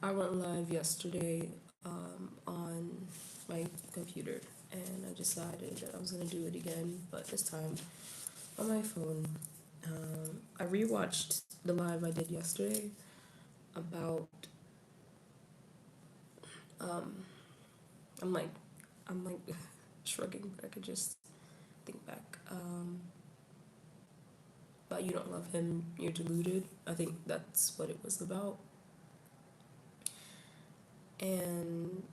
I went live yesterday on my computer, and I decided that I was gonna do it again, but this time on my phone. I rewatched the live I did yesterday about. Um, I'm like, I'm like shrugging, but I could just think back. About you don't love him, you're deluded. I think that's what it was about, and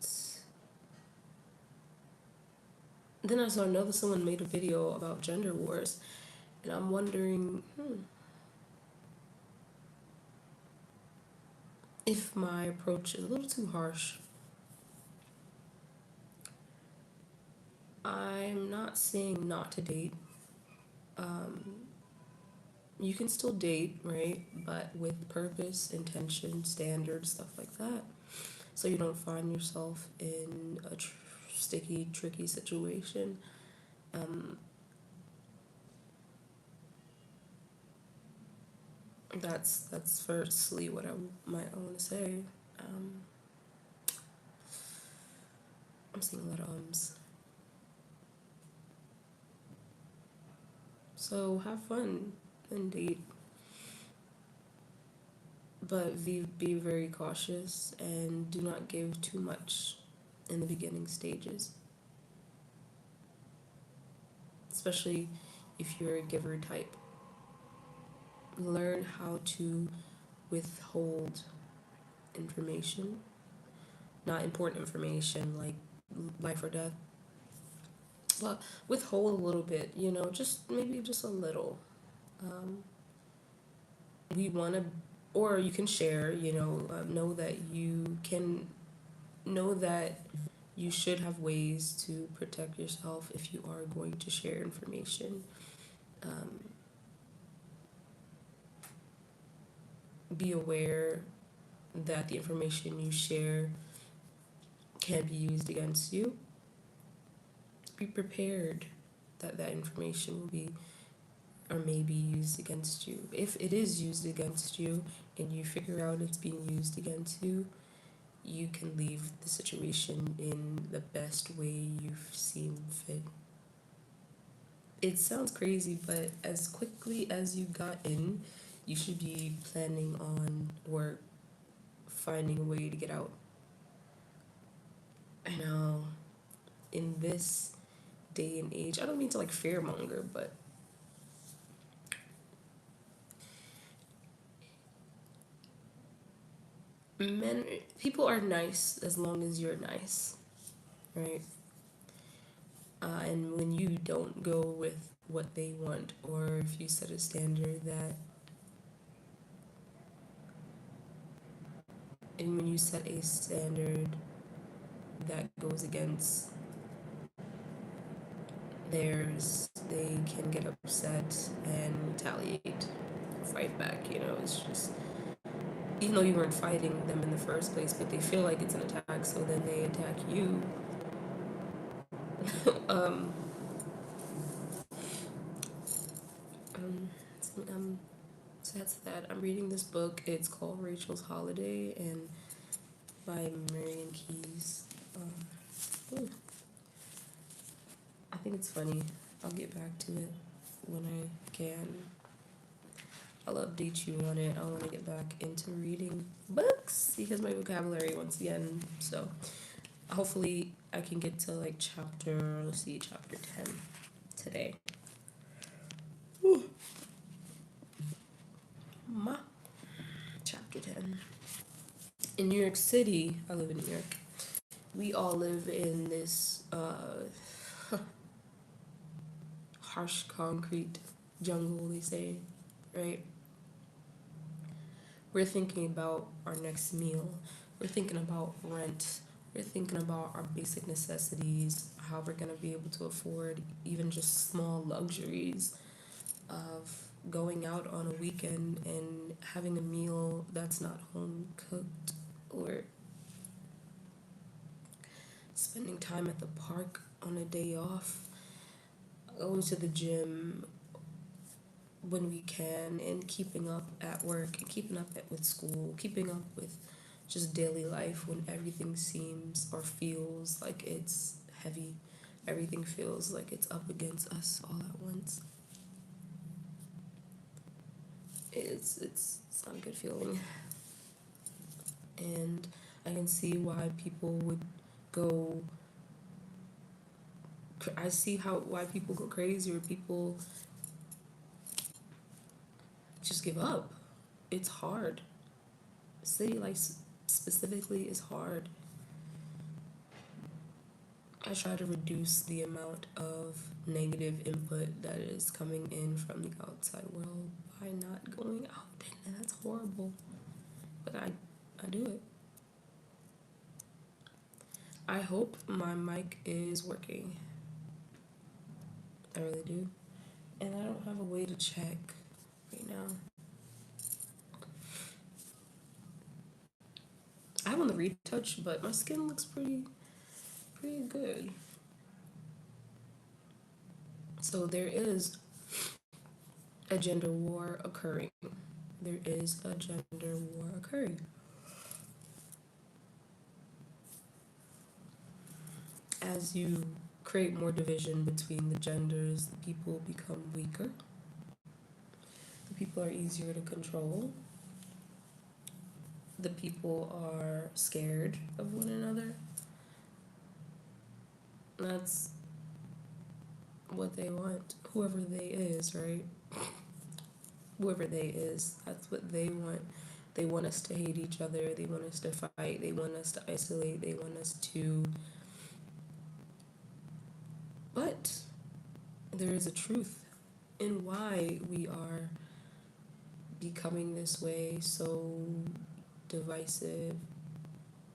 then I saw another someone made a video about gender wars, and I'm wondering if my approach is a little too harsh. I'm not saying not to date. Um, you can still date, right? But with purpose, intention, standards, stuff like that. So you don't find yourself in a sticky, tricky situation. Um, that's firstly what I might want to say. Um, I'm seeing a lot of ums. So have fun and date, but be very cautious and do not give too much in the beginning stages, especially if you're a giver type. Learn how to withhold information, not important information like life or death, but withhold a little bit, just maybe just a little. Um, we want to, or you can share, know that you should have ways to protect yourself if you are going to share information. Um, be aware that the information you share can be used against you. Be prepared that that information will be or may be used against you. If it is used against you and you figure out it's being used against you, you can leave the situation in the best way you've seen fit. It sounds crazy, but as quickly as you got in, you should be planning on or finding a way to get out. I know in this day and age, I don't mean to like fearmonger, but men, people are nice as long as you're nice, right? And when you don't go with what they want, or if you set a standard that, and when you set a standard that goes against theirs, they can get upset and retaliate, fight back. It's just, even though you weren't fighting them in the first place, but they feel like it's an attack, so then they attack you. um, um, so that's that. I'm reading this book. It's called Rachel's Holiday, and by Marian Keyes. I think it's funny. I'll get back to it when I can. I'll update you on it. I want to get back into reading books because my vocabulary once again. So hopefully I can get to like chapter 10 today. Ma, chapter 10. In New York City, I live in New York. We all live in this harsh concrete jungle, they say, right? We're thinking about our next meal. We're thinking about rent. We're thinking about our basic necessities, how we're going to be able to afford even just small luxuries of going out on a weekend and having a meal that's not home cooked, or spending time at the park on a day off, going to the gym when we can, and keeping up at work and keeping up with school, keeping up with just daily life when everything seems or feels like it's heavy. Everything feels like it's up against us all at once. It's not a good feeling. And I can see why people would go. I see how why people go crazy or people just give up. It's hard. City life specifically is hard. I try to reduce the amount of negative input that is coming in from the outside world by not going out, and that's horrible. But I do it. I hope my mic is working. I really do. And I don't have a way to check right now. I have on the retouch, but my skin looks pretty good. So there is a gender war occurring. There is a gender war occurring. As you create more division between the genders, the people become weaker. The people are easier to control. The people are scared of one another. That's what they want. Whoever they is, right? Whoever they is, that's what they want. They want us to hate each other. They want us to fight. They want us to isolate. They want us to. But there is a truth in why we are becoming this way, so divisive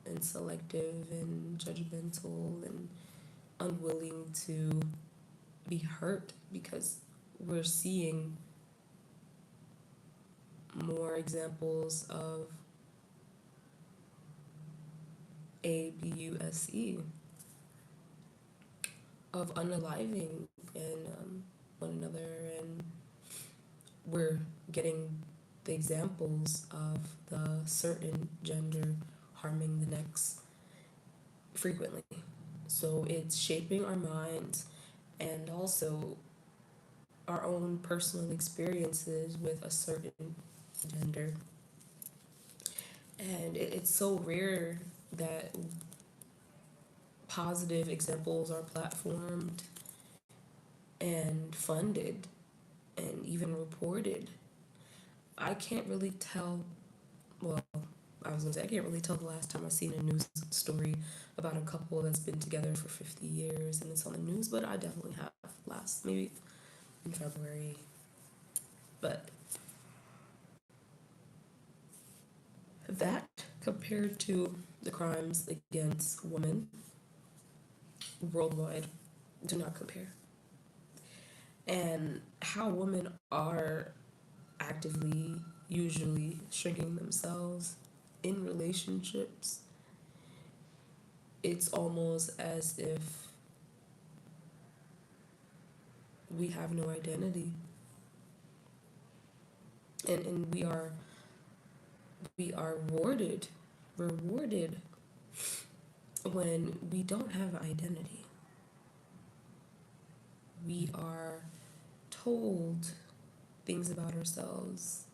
and selective and judgmental and unwilling to be hurt, because we're seeing more examples of abuse, of unaliving and one another, and we're getting the examples of the certain gender harming the next frequently. So it's shaping our minds and also our own personal experiences with a certain gender. And it's so rare that positive examples are platformed and funded and even reported. I can't really tell, well, I was gonna say, I can't really tell the last time I seen a news story about a couple that's been together for 50 years and it's on the news, but I definitely have last, maybe in February. But that compared to the crimes against women worldwide do not compare. And how women are actively, usually shrinking themselves in relationships, it's almost as if we have no identity. And we are rewarded when we don't have identity. We are told things about ourselves.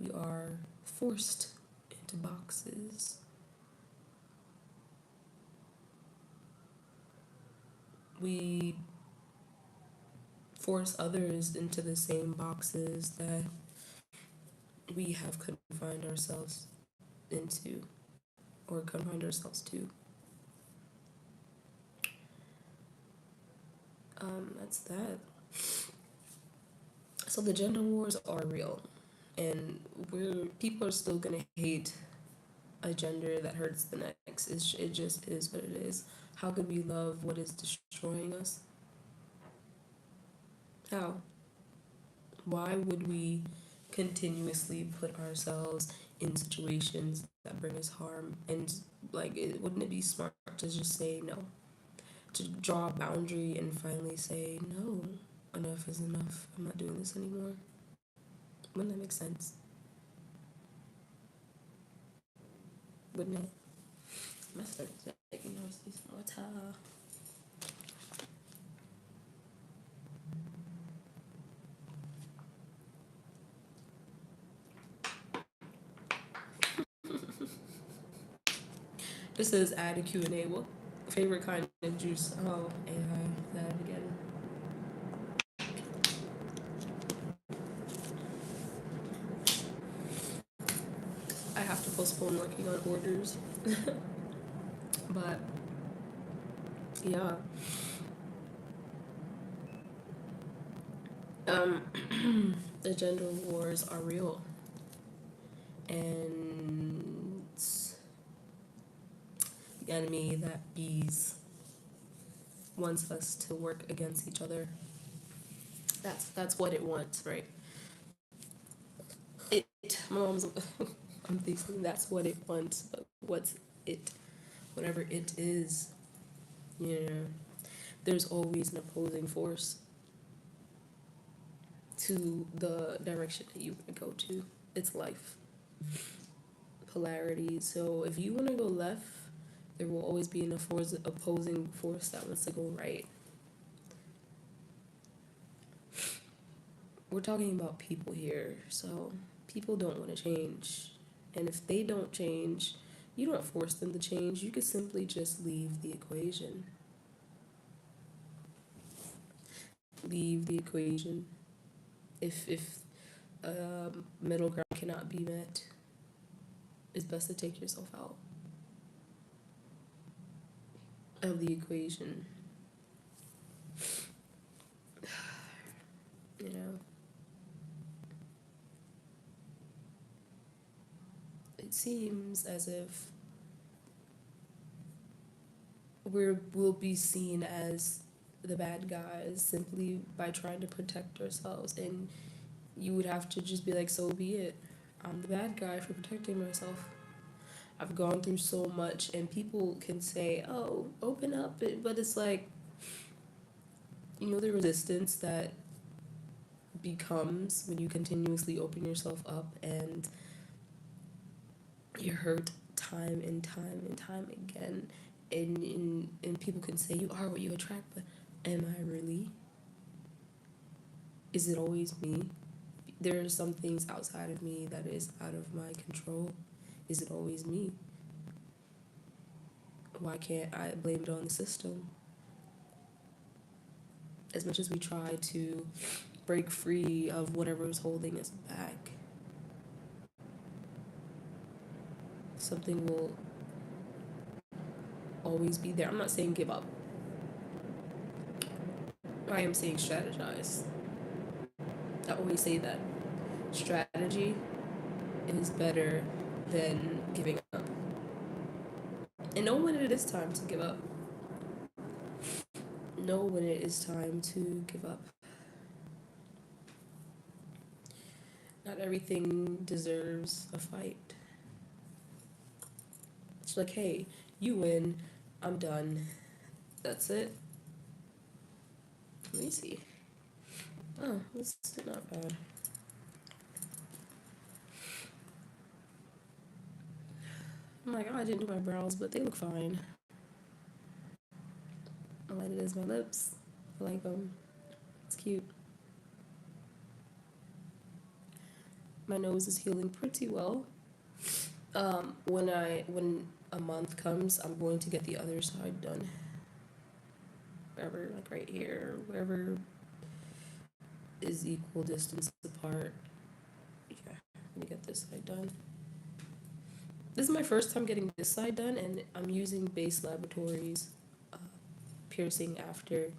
We are forced into boxes. We force others into the same boxes that we have confined ourselves into or confined ourselves to. That's that. So the gender wars are real, and people are still gonna hate a gender that hurts the next. It just is what it is. How could we love what is destroying us? How? Why would we continuously put ourselves in situations that bring us harm? And wouldn't it be smart to just say no? To draw a boundary and finally say no, enough is enough. I'm not doing this anymore. Wouldn't that make sense? wouldn't it? My stomach's making noise. Need some water. This says add a Q&A. What favorite kind of juice? Oh, AI. That again. I have to postpone working on orders. But yeah. The gender wars are real. And the enemy that bees wants us to work against each other. That's what it wants, right? My mom's I'm thinking that's what it wants, but what's it? Whatever it is, there's always an opposing force to the direction that you want to go to. It's life. Polarity. So if you want to go left, there will always be an opposing force that wants to go right. We're talking about people here, so people don't want to change. And if they don't change, you don't force them to change. You could simply just leave the equation. Leave the equation. If middle ground cannot be met, it's best to take yourself out of the equation. You know? It seems as if we'll be seen as the bad guys simply by trying to protect ourselves, and you would have to just be like, so be it. I'm the bad guy for protecting myself. I've gone through so much, and people can say, oh, open up, but it's like, the resistance that becomes when you continuously open yourself up and you're hurt time and time and time again, and people can say you are what you attract, but am I really? Is it always me? There are some things outside of me that is out of my control. Is it always me? Why can't I blame it on the system? As much as we try to break free of whatever is holding us back, something will always be there. I'm not saying give up. I am saying strategize. I always say that strategy is better than giving up. And know when it is time to give up. Know when it is time to give up. Not everything deserves a fight. It's like, hey, you win, I'm done. That's it. Let me see. Oh, this is not bad. Oh my god, I didn't do my brows, but they look fine. I like it as my lips. I like them. It's cute. My nose is healing pretty well. When a month comes, I'm going to get the other side done. Wherever, like right here, wherever is equal distance apart. Yeah, let me get this side done. This is my first time getting this side done, and I'm using Base Laboratories piercing after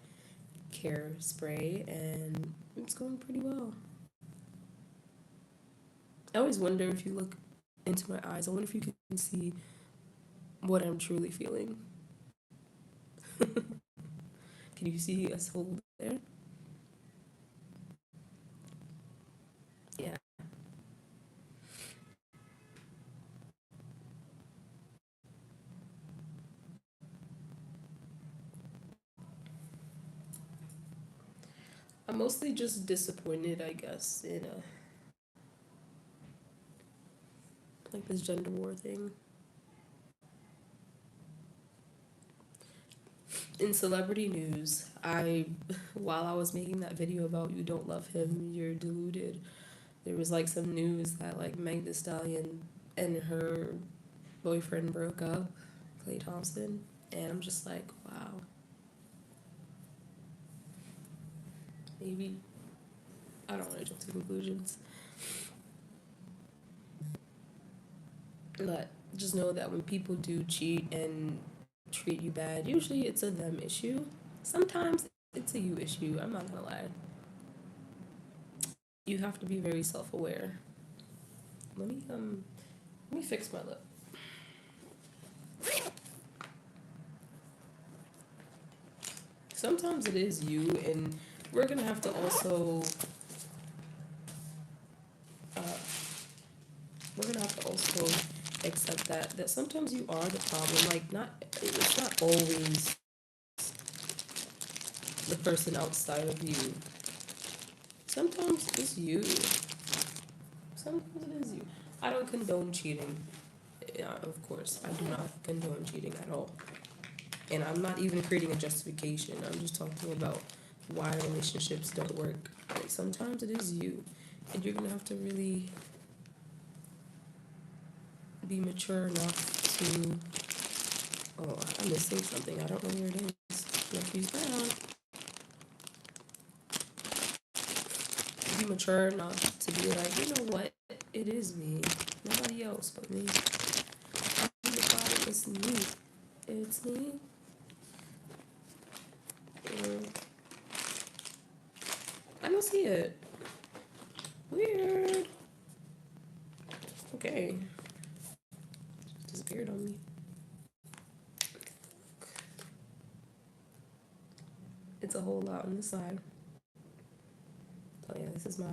care spray, and it's going pretty well. I always wonder, if you look into my eyes, I wonder if you can see what I'm truly feeling. Can you see a soul there? Yeah. I'm mostly just disappointed, I guess, in like this gender war thing. In celebrity news, while I was making that video about you don't love him, you're deluded, there was like some news that like Meg Thee Stallion and her boyfriend broke up, Klay Thompson, and I'm just like, wow, maybe I don't want to jump to conclusions, but just know that when people do cheat and treat you bad, usually it's a them issue. Sometimes it's a you issue. I'm not gonna lie. You have to be very self-aware. Let me um let me fix my lip. Sometimes it is you, and we're gonna have to also uh, we're gonna have to also accept that sometimes you are the problem. Like not it's not always the person outside of you. Sometimes it's you. Sometimes it is you. I don't condone cheating. Yeah, of course, I do not condone cheating at all. And I'm not even creating a justification. I'm just talking about why relationships don't work. Like sometimes it is you, and you're gonna have to really be mature enough to. Oh, I'm missing something. I don't know where it is. Nephews brown. Be mature enough to be like, you know what? It is me. Nobody else but me. I'm the problem. It's me. It's me. Mm, I don't see it. Weird. Okay. Disappeared on me. It's a whole lot on this side. Oh yeah, this is my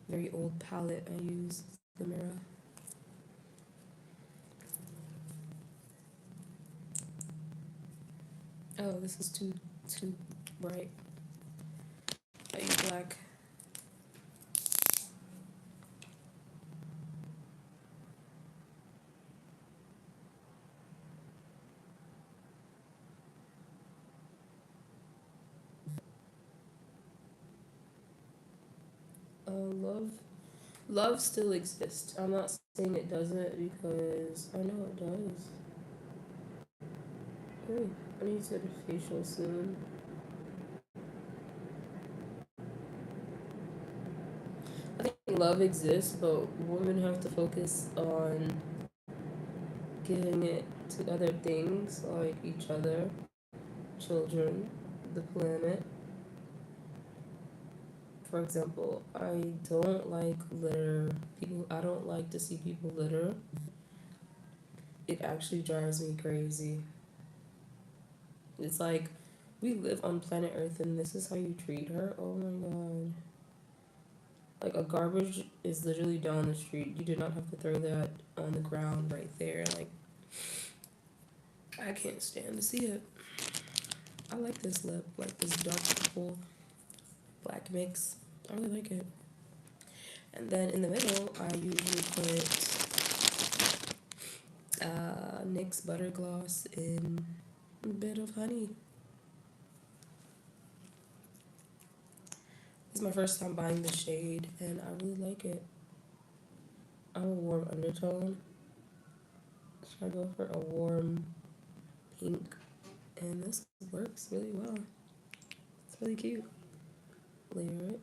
very old palette I use. The mirror. Oh, this is too bright. I use black. Love. Love still exists. I'm not saying it doesn't because I know it does. Ooh, I need to get a facial soon. I think love exists, but women have to focus on giving it to other things like each other, children, the planet. For example, I don't like litter. I don't like to see people litter. It actually drives me crazy. It's like we live on planet Earth and this is how you treat her. Oh my god. Like a garbage is literally down the street. You do not have to throw that on the ground right there. Like I can't stand to see it. I like this lip, like this dark purple black mix. I really like it. And then in the middle, I usually put NYX Butter Gloss in a bit of honey. This is my first time buying the shade, and I really like it. I'm a warm undertone, so I go for a warm pink, and this works really well. It's really cute. Layer it.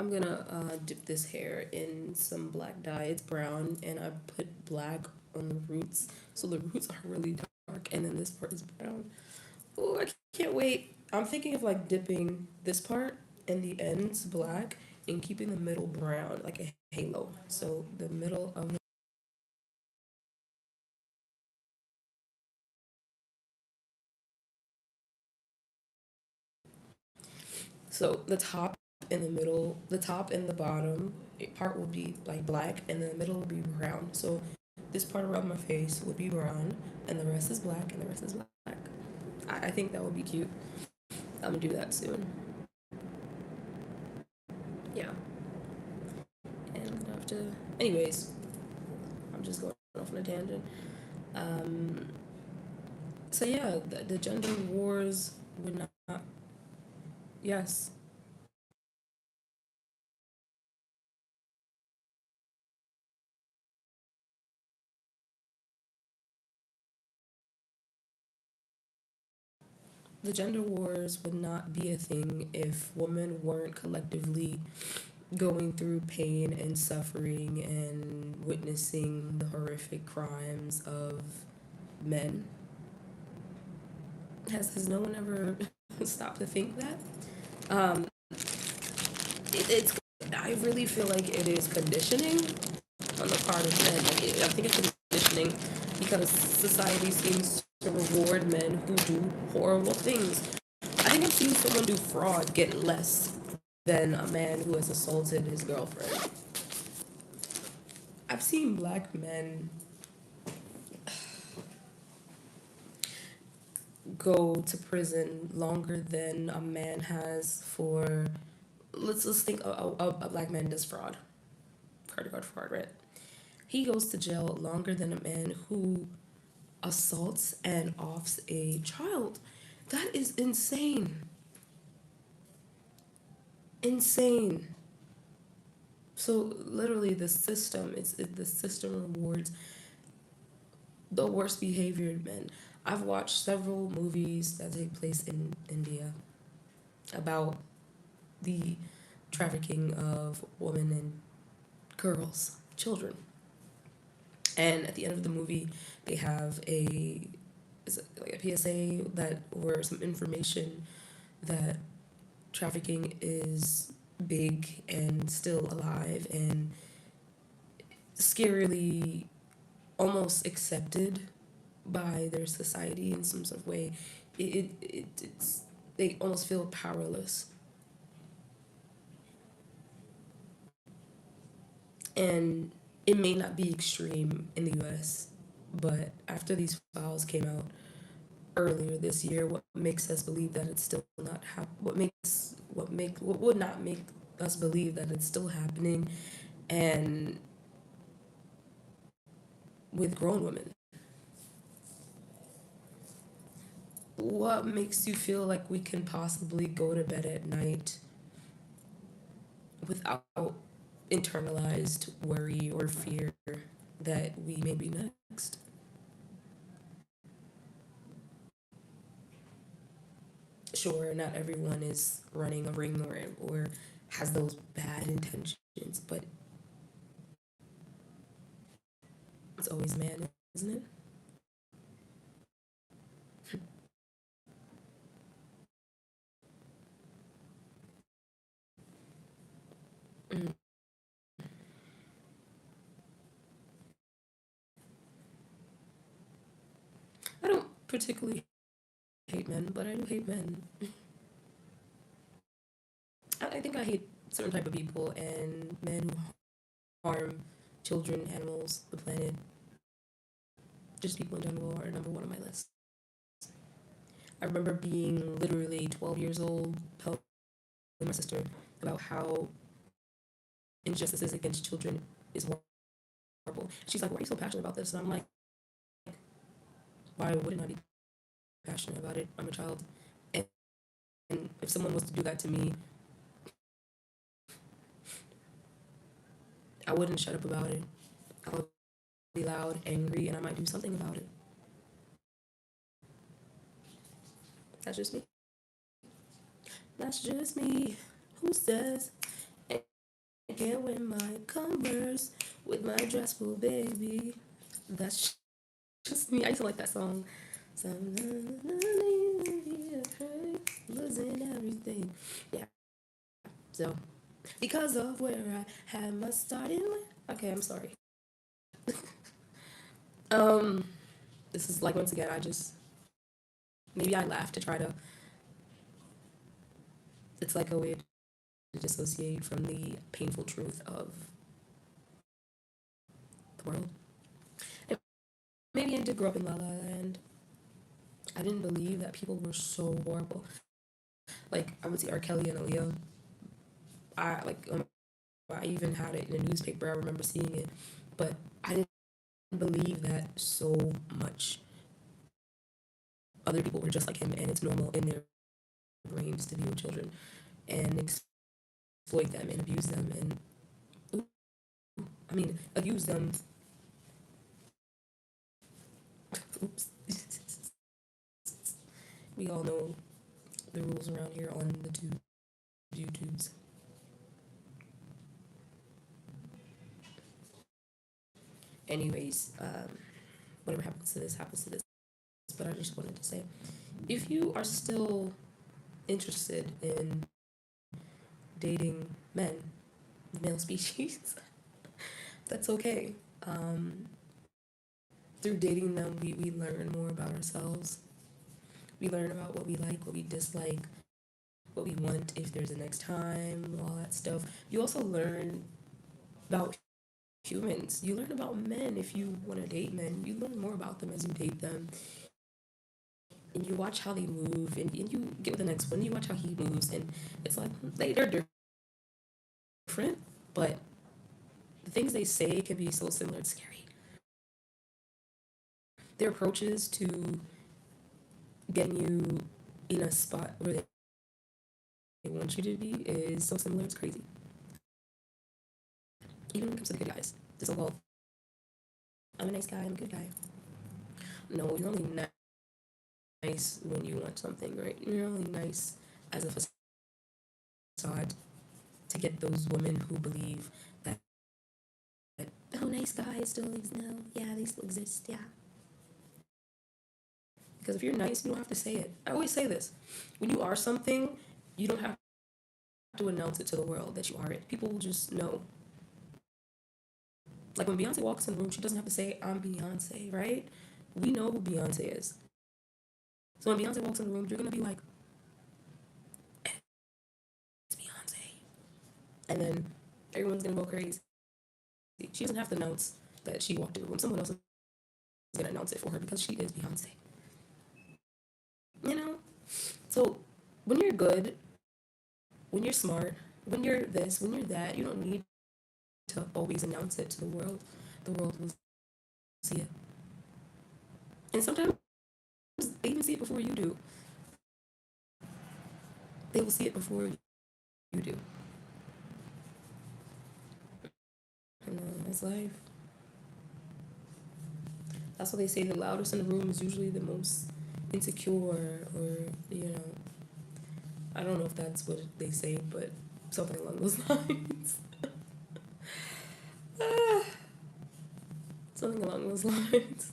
I'm gonna dip this hair in some black dye. It's brown, and I put black on the roots, so the roots are really dark, and then this part is brown. Oh, I can't wait. I'm thinking of like dipping this part and the ends black and keeping the middle brown, like a halo. So the middle of so the top and the middle, the top and the bottom part will be like black, and the middle will be brown. So this part around my face would be brown, and the rest is black, and the rest is black. I think that would be cute. I'm gonna do that soon. Yeah, and I'm gonna have to. Anyways, I'm just going off on a tangent. Um, so yeah, the gender wars would not. Yes, the gender wars would not be a thing if women weren't collectively going through pain and suffering and witnessing the horrific crimes of men. Has no one ever stopped to think that? Um, it's I really feel like it is conditioning on the part of men. Like I think it's conditioning because society seems to reward men who do horrible things. I think I've seen someone do fraud get less than a man who has assaulted his girlfriend. I've seen black men go to prison longer than a man has for. Let's think a black man does fraud, credit card fraud, right? He goes to jail longer than a man who assaults and offs a child. That is insane. Insane. So literally, the system rewards the worst behaviored men. I've watched several movies that take place in India about the trafficking of women and girls, children. And at the end of the movie, they have a is it like a PSA that or some information that trafficking is big and still alive and scarily almost accepted by their society in some sort of way. It's they almost feel powerless. And it may not be extreme in the US, but after these files came out earlier this year, what makes us believe that it's still not what would not make us believe that it's still happening and with grown women. What makes you feel like we can possibly go to bed at night without internalized worry or fear that we may be next? Sure, not everyone is running a ring or has those bad intentions, but it's always man, isn't it? Mm. I don't particularly hate men, but I do hate men. I think I hate certain type of people and men who harm children, animals, the planet, just people in general are number one on my list. I remember being literally 12 years old, telling my sister about how injustices against children is horrible. She's like, "Why are you so passionate about this?" And I'm like, "Why wouldn't I be passionate about it? I'm a child, and if someone was to do that to me, I wouldn't shut up about it. I would be loud, angry, and I might do something about it." That's just me. That's just me. Who says? can't wear my Converse with my dress, full baby. That's just me. I used to like that song. Losing everything. Yeah. So, because of where I had my starting. Okay, I'm sorry. Um, this is like once again, I just maybe I laugh to try to. It's like a way to dissociate from the painful truth of the world. And maybe I did grow up in La La Land. I didn't believe that people were so horrible. Like I would see R. Kelly and Aaliyah. I even had it in a newspaper. I remember seeing it, but I didn't believe that so much. Other people were just like him, and it's normal in their brains to be with children and exploit them and abuse them and abuse them. Oops. We all know the rules around here on the YouTubes. Anyways, whatever happens to this happens to this. But I just wanted to say, if you are still interested in dating men, male species, that's okay. Through dating them, we learn more about ourselves. We learn about what we like, what we dislike, what we want, if there's a next time, all that stuff. You also learn about humans. You learn about men if you want to date men. You learn more about them as you date them. And you watch how they move, and you get with the next one. You watch how he moves, and it's like they're different, but the things they say can be so similar. It's scary. Their approaches to getting you in a spot where they want you to be is so similar. It's crazy. Even when it comes to the good guys, the so-called, I'm a nice guy, I'm a good guy. No, you're only nice when you want something, right? You're only nice as a facade to get those women who believe that oh, nice guys still exist. No, yeah, they still exist. Yeah. Because if you're nice, you don't have to say it. I always say this: when you are something, you don't have to announce it to the world that you are it. People will just know. Like when Beyonce walks in the room, she doesn't have to say, I'm Beyonce, right? We know who Beyonce is. So when Beyonce walks in the room, you're going to be like, it's Beyonce. And then everyone's going to go crazy. She doesn't have to announce that she walked in the room. Someone else is going to announce it for her because she is Beyonce. You know? So when you're good, when you're smart, when you're this, when you're that, you don't need to always announce it to the world. The world will see it. And sometimes they even see it before you do. They will see it before you do. And that's life. That's why they say the loudest in the room is usually the most insecure, or, I don't know if that's what they say, but something along those lines. Something along those lines.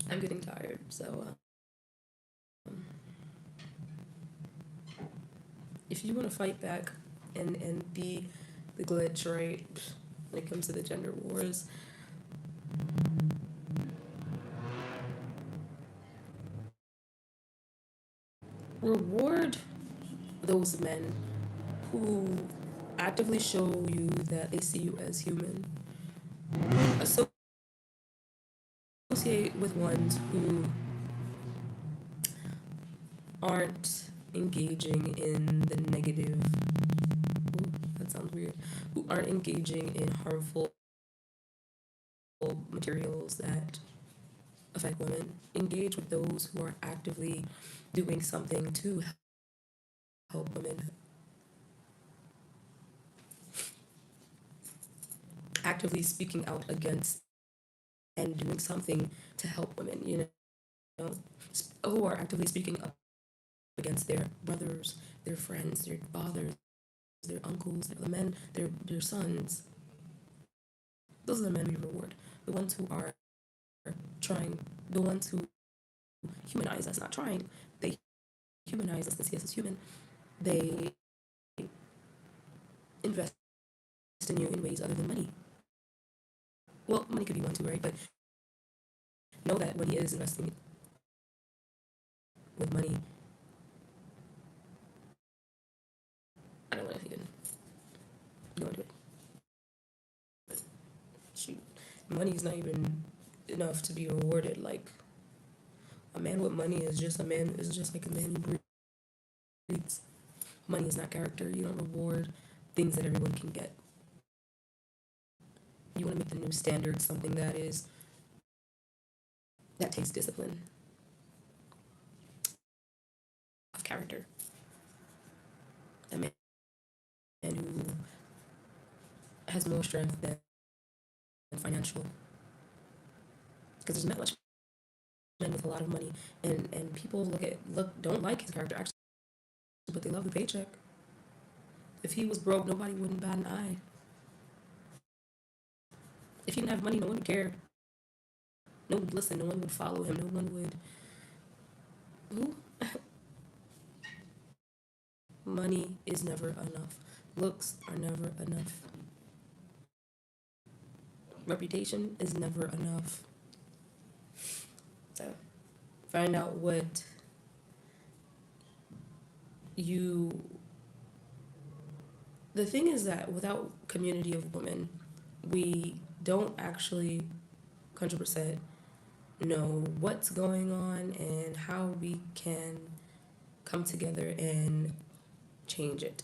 I'm getting tired, so if you want to fight back and be the glitch, right, when it comes to the gender wars, reward those men who actively show you that they see you as human. Associate with ones who aren't engaging in the negative, ooh, that sounds weird, who aren't engaging in harmful materials that affect women. Engage with those who are actively doing something to help women. Actively speaking out against and doing something to help women, who are actively speaking up against their brothers, their friends, their fathers, their uncles, their men, their sons. Those are the men we reward. The ones who are trying, the ones who humanize us, not trying. They humanize us and see us as human. They invest in you in ways other than money. Well, money could be one too, right? But know that when he is investing with money, I don't know if he can go into it. But shoot, money is not even enough to be rewarded. Like a man with money is just a man. Is just like a man who breathes. Money is not character. You don't reward things that everyone can get. You want to make the new standard something that takes discipline of character. A man who has more strength than financial, because there's not much men with a lot of money, and people don't like his character actually, but they love the paycheck. If he was broke, nobody wouldn't bat an eye. If he didn't have money, no one would care. No one would listen. No one would follow him. No one would. Who? Money is never enough. Looks are never enough. Reputation is never enough. So, find out what you. The thing is that without community of women, we don't actually 100% know what's going on and how we can come together and change it.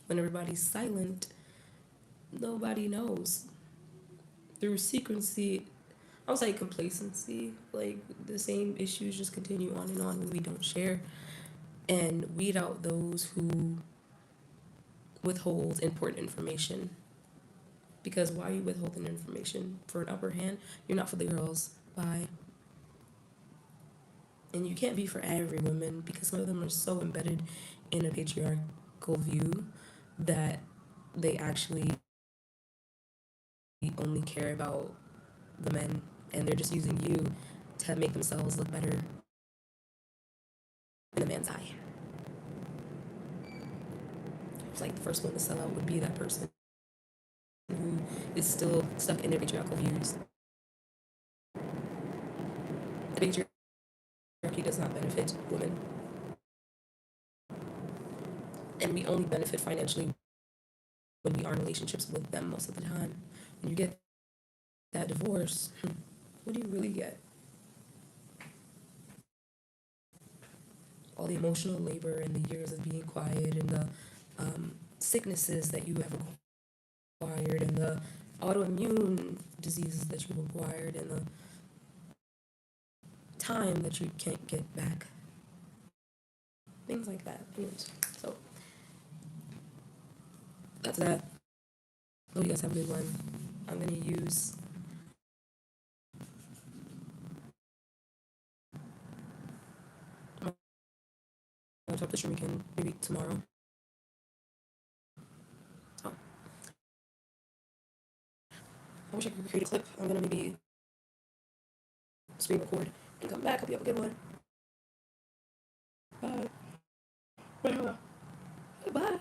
When everybody's silent, nobody knows. Through secrecy, I would say complacency, like the same issues just continue on and on when we don't share, and weed out those who withhold important information. Because why are you withholding information? For an upper hand? You're not for the girls. Bye. And you can't be for every woman, because some of them are so embedded in a patriarchal view that they actually only care about the men, and they're just using you to make themselves look better in the man's eye. It's like the first one to sell out would be that person who is still stuck in their patriarchal views. The patriarchy does not benefit women, and we only benefit financially when we are in relationships with them most of the time. When you get that divorce, what do you really get? All the emotional labor and the years of being quiet and the sicknesses that you have acquired and the autoimmune diseases that you've acquired and the time that you can't get back. Things like that. Anyways, so that's that. Hope you guys have a good one. I'm going to use I'll talk to Shamika maybe tomorrow. Oh, I wish I could create a clip. I'm gonna maybe screen record and come back. Hope you have a good one. Bye. Bye. Bye.